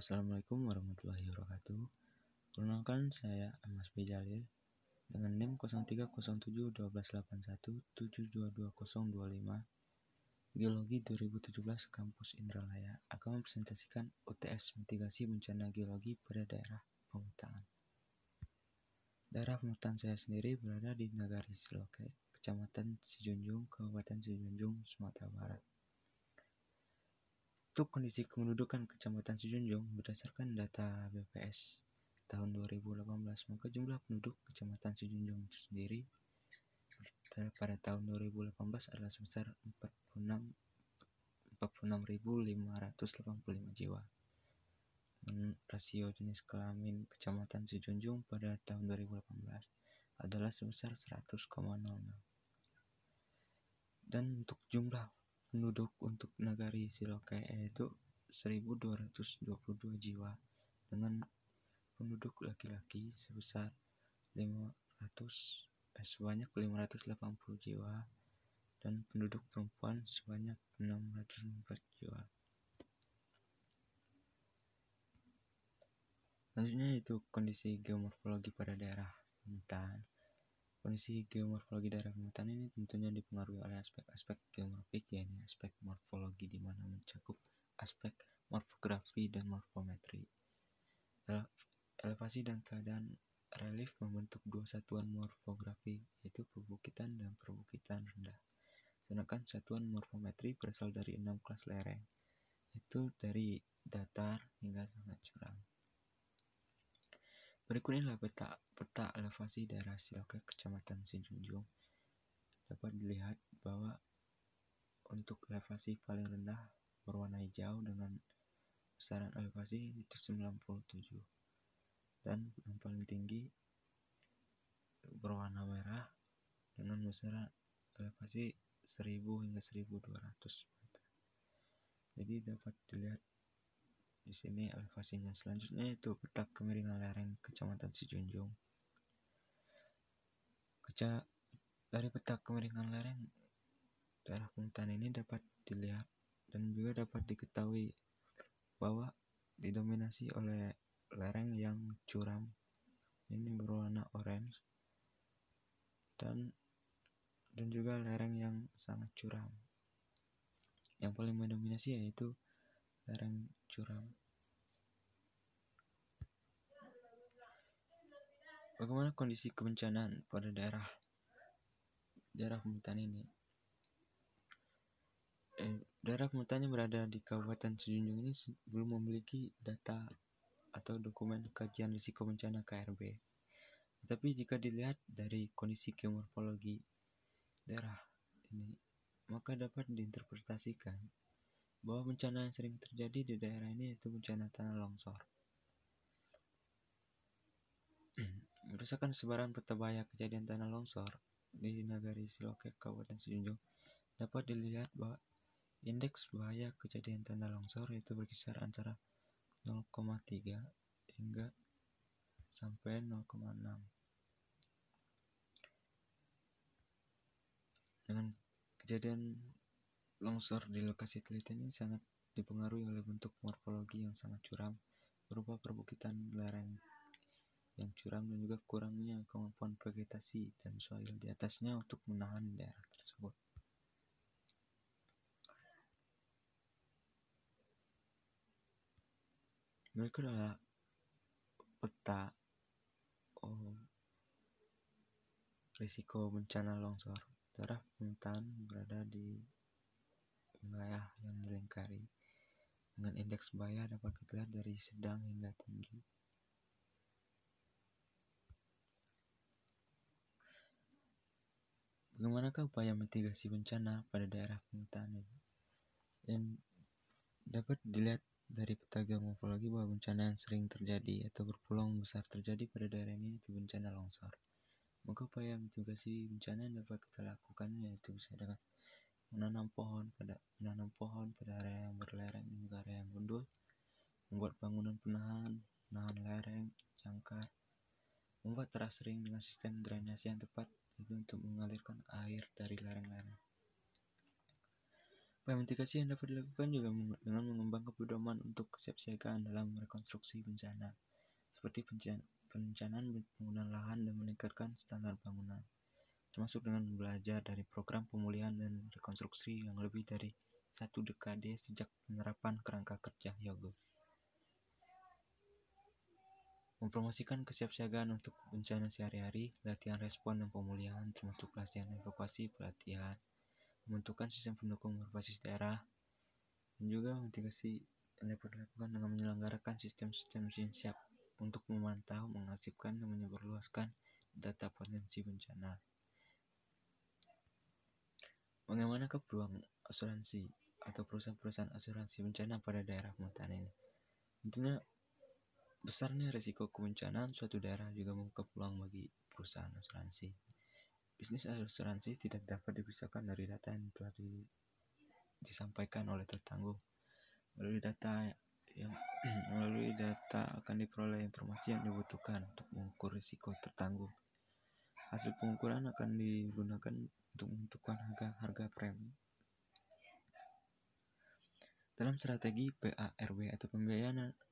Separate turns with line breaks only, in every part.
Assalamualaikum warahmatullahi wabarakatuh. Perkenalkan, saya Ahmad B. Jalil dengan NIM 03071281722025 Geologi 2017 Kampus Indralaya akan mempresentasikan UTS Mitigasi Bencana Geologi pada daerah pemetaan. Daerah pemetaan saya sendiri berada di Nagari Siloke, Kecamatan Sijunjung, Kabupaten Sijunjung, Sumatera Barat. Untuk kondisi kependudukan Kecamatan Sijunjung berdasarkan data BPS tahun 2018, maka jumlah penduduk Kecamatan Sijunjung sendiri pada tahun 2018 adalah sebesar 46.585 jiwa. Dan rasio jenis kelamin Kecamatan Sijunjung pada tahun 2018 adalah sebesar 100,06. Dan untuk jumlah penduduk untuk Nagari Siloke yaitu 1.222 jiwa dengan penduduk laki-laki sebanyak 580 jiwa dan penduduk perempuan sebanyak 604 jiwa. Selanjutnya itu kondisi geomorfologi pada daerah pemetaan. Kondisi geomorfologi daerah pemetaan ini tentunya dipengaruhi oleh aspek-aspek geomorfik, yaitu aspek morfologi di mana mencakup aspek morfografi dan morfometri. Elevasi dan keadaan relief membentuk dua satuan morfografi, yaitu perbukitan dan perbukitan rendah. Sedangkan satuan morfometri berasal dari 6 kelas lereng, yaitu dari datar hingga sangat curam. Berikut inilah peta elevasi daerah Siloke Kecamatan Sijunjung. Dapat dilihat bahwa untuk elevasi paling rendah berwarna hijau dengan besaran elevasi itu 97, dan yang paling tinggi berwarna merah dengan besaran elevasi 1000 hingga 1200 meter. Jadi dapat dilihat di sini elevasinya. Selanjutnya itu peta kemiringan lereng Kecamatan Sijunjung. Dari peta kemiringan lereng daerah pemetaan ini dapat dilihat dan juga dapat diketahui bahwa didominasi oleh lereng yang curam, ini berwarna orange, dan juga lereng yang sangat curam. Yang paling mendominasi yaitu lereng curam. Bagaimana kondisi kebencanaan pada daerah pemetaan ini? Daerah pemetaan yang berada di Kabupaten Sijunjung ini belum memiliki data atau dokumen kajian risiko bencana KRB. Tetapi jika dilihat dari kondisi geomorfologi daerah ini, maka dapat diinterpretasikan bahwa bencana yang sering terjadi di daerah ini yaitu bencana tanah longsor. Berdasarkan sebaran peta bahaya kejadian tanah longsor di Nagari Siloke, Kabupaten Sijunjung, dapat dilihat bahwa indeks bahaya kejadian tanah longsor itu berkisar antara 0,3 hingga sampai 0,6. Dengan kejadian longsor di lokasi telitian ini sangat dipengaruhi oleh bentuk morfologi yang sangat curam berupa perbukitan lereng yang curam dan juga kurangnya kemampuan vegetasi dan soil di atasnya untuk menahan daerah tersebut. Berikut adalah peta risiko bencana longsor. Daerah pemetaan berada di wilayah yang dilingkari dengan indeks bahaya dapat dilihat dari sedang hingga tinggi. Bagaimanakah upaya mitigasi bencana pada daerah pemetaan ini? Dan dapat dilihat dari peta geomorfologi bahwa bencana yang sering terjadi atau berpeluang besar terjadi pada daerah ini itu bencana longsor. Maka upaya mitigasi bencana yang dapat kita lakukan yaitu bisa dengan menanam pohon pada area yang berlereng dan juga area yang gundul, membuat bangunan penahan lereng, jangkar, membuat teras ring dengan sistem drainase yang tepat itu untuk mengalirkan air dari lereng-lereng. Upaya mitigasi yang dapat dilakukan juga dengan mengembangkan pedoman untuk kesiapsiagaan dalam rekonstruksi bencana, seperti perencanaan penggunaan lahan dan meningkatkan standar bangunan, termasuk dengan belajar dari program pemulihan dan rekonstruksi yang lebih dari 1 dekade sejak penerapan kerangka kerja Hyogo. Mempromosikan kesiapsiagaan untuk bencana sehari-hari, latihan respon dan pemulihan, termasuk latihan evakuasi, pelatihan, membentukkan sistem pendukung berbasis daerah, dan juga mitigasi yang dapat dilakukan dengan menyelenggarakan sistem-sistem siap untuk memantau, mengarsipkan, dan menyebarluaskan data potensi bencana. Bagaimanakah peluang asuransi atau perusahaan-perusahaan asuransi bencana pada daerah pemerintahan ini? Tentunya besarnya risiko kebencanaan suatu daerah juga membuka peluang bagi perusahaan asuransi. Bisnis asuransi tidak dapat dipisahkan dari data yang telah disampaikan oleh tertangguh. Melalui data akan diperoleh informasi yang dibutuhkan untuk mengukur risiko tertangguh. Hasil pengukuran akan digunakan untuk menentukan harga premi. Dalam strategi PARB atau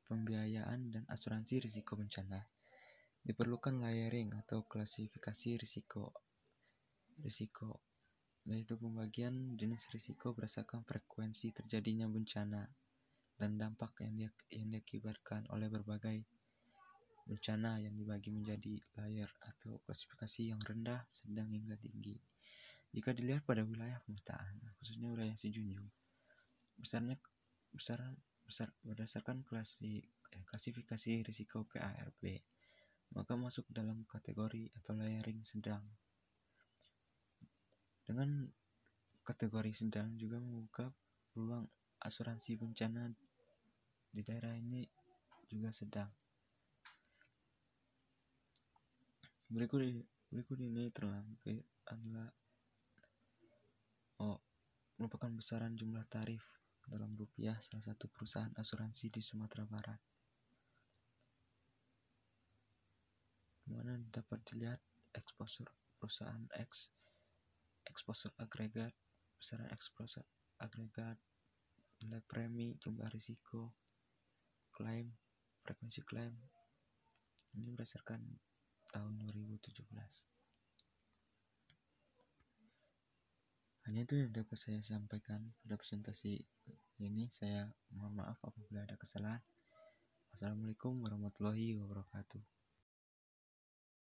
pembiayaan dan asuransi risiko bencana, diperlukan layering atau klasifikasi risiko, yaitu pembagian jenis risiko berdasarkan frekuensi terjadinya bencana dan dampak yang diakibatkan oleh berbagai bencana yang dibagi menjadi layer atau klasifikasi yang rendah, sedang hingga tinggi. Jika dilihat pada wilayah pemetaan, khususnya wilayah Sijunjung, berdasarkan klasifikasi risiko PARB, maka masuk dalam kategori atau layering sedang. Dengan kategori sedang juga membuka peluang asuransi bencana di daerah ini juga sedang. Berikut ini terlampir adalah merupakan besaran jumlah tarif dalam rupiah salah satu perusahaan asuransi di Sumatera Barat. Mana dapat dilihat exposure perusahaan X, exposure agregat, besaran exposure agregat, nilai premi, jumlah risiko, klaim, frekuensi klaim. Ini berdasarkan tahun 2017. Hanya itu yang dapat saya sampaikan pada presentasi ini. Saya mohon maaf apabila ada kesalahan. Wassalamualaikum warahmatullahi wabarakatuh.